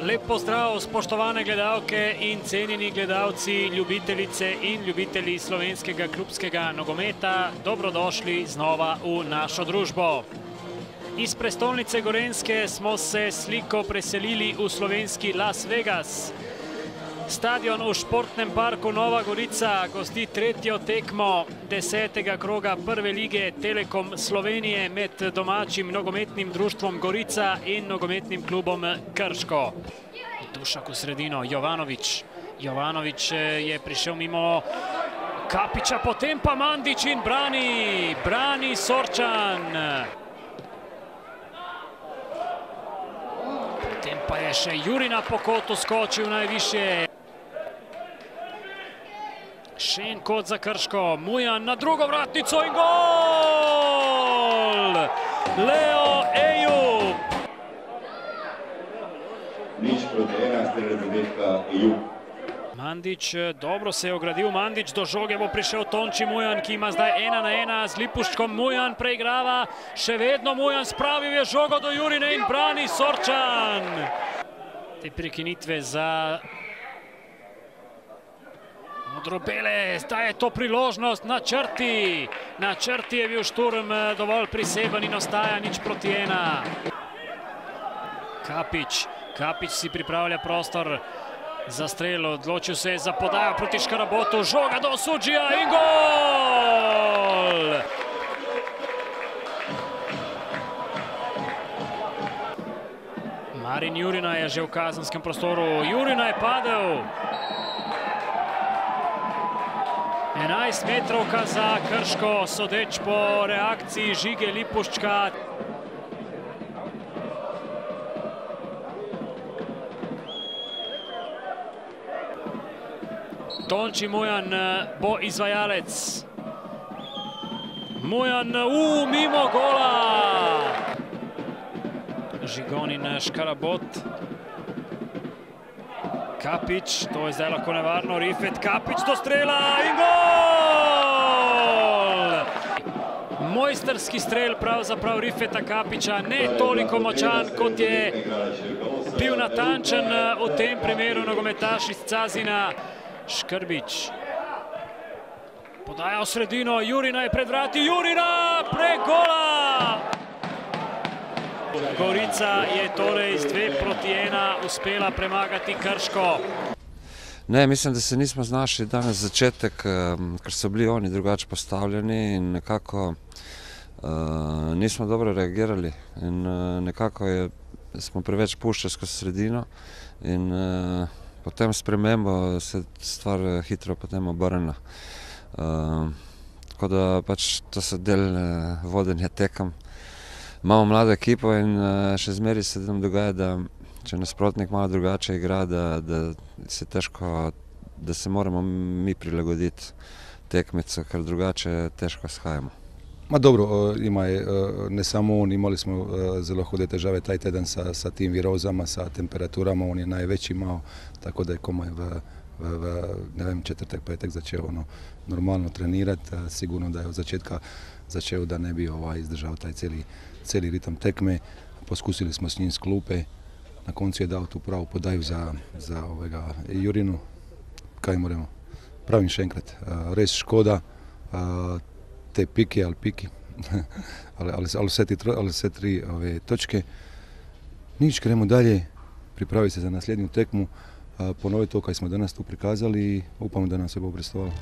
Lep pozdrav, spoštovane gledalke in cenjeni gledalci, ljubitelice in ljubitelji slovenskega klubskega nogometa. Dobrodošli znova v našo družbo. Iz prestolnice Gorenjske smo se sliko preselili v slovenski Las Vegas. Stadion v športnem parku Nova Gorica gosti tretjo tekmo 10. kroga prve lige Telekom Slovenije med domačim nogometnim društvom Gorica in nogometnim klubom Krško. Dušak v sredino, Jovanović. Jovanović je prišel mimo Kapića, potem pa Mandić in brani Sorčan. Potem pa je še Jurina po kotu skočil najviše. Še en kot za Krško, Mujan na drugo vratnico in gol! Leo Ejup! Nič proti 1, strelec zadetka Ejup. Mandić, dobro se je ogradil Mandić, do žoge bo prišel Tonči Mujan, ki ima zdaj 1-1 z Lipuščkom. Mujan preigrava, še vedno Mujan spravil je žogo do Jurine in brani Sorčan. Te prekinitve za modrobele, zdaj je to priložnost na črti. Na črti je bil Šturm dovolj priseben in ostaja 0-1. Kapić si pripravlja prostor za strel, odločil se je za podajo proti Škarabotu, žoga do Suđija in gol! Marin Jurina je že v kazenskem prostoru, Jurina je padel. 11 metrovka za Krško, sodeč po reakciji Žige Lipuščka. Tonči Mujan bo izvajalec. Mujan mimo gola. Žigonin Škarabot. Kapić, to je zdaj lahko nevarno. Rifet, Kapić do strela in gol! Mojsterski strel pravzaprav Rifeta Kapića, ne toliko močan, kot je bil natančen v tem primeru nogometaš iz Cazina. Škrbić. Podaja v sredino, Jurina je pred vrati, Jurina prek gola! Gorica je torej z 2-1 uspela premagati Krško. Ne, mislim, da se nismo znašli danes začetek, ker so bili oni drugače postavljeni in nekako nismo dobro reagirali in nekako smo preveč puščali skozi sredino in potem spremembo se stvar hitro potem obrne. Tako da pač to so del vodenja tekem. Imamo mlado ekipo in še zmeraj se nam dogaja, da če nasprotnik malo drugače igra, da se težko, da se moramo mi prilagoditi tekmico, ker drugače težko shajamo. Ma dobro, ne samo on, imali smo zelo hude težave taj teden sa tim virozama, sa temperaturama, on je najveći imao, tako da je komaj ne vem, četvrtek, petek začeo normalno trenirati, sigurno da je od začetka začeo da ne bi izdržao taj cijeli ritam tekme. Poskusili smo s njim s klupe, na koncu je dao tu pravu podaju za Jurinu, kaj moramo, pravim še enkrat, res škoda, te pike ali piki, ali vse tri točke. Nič, gremo dalje, pripraviti se za naslednju tekmu, ponoviti to kaj smo danas tu prikazali i upamo da nam se bo obrestovalo.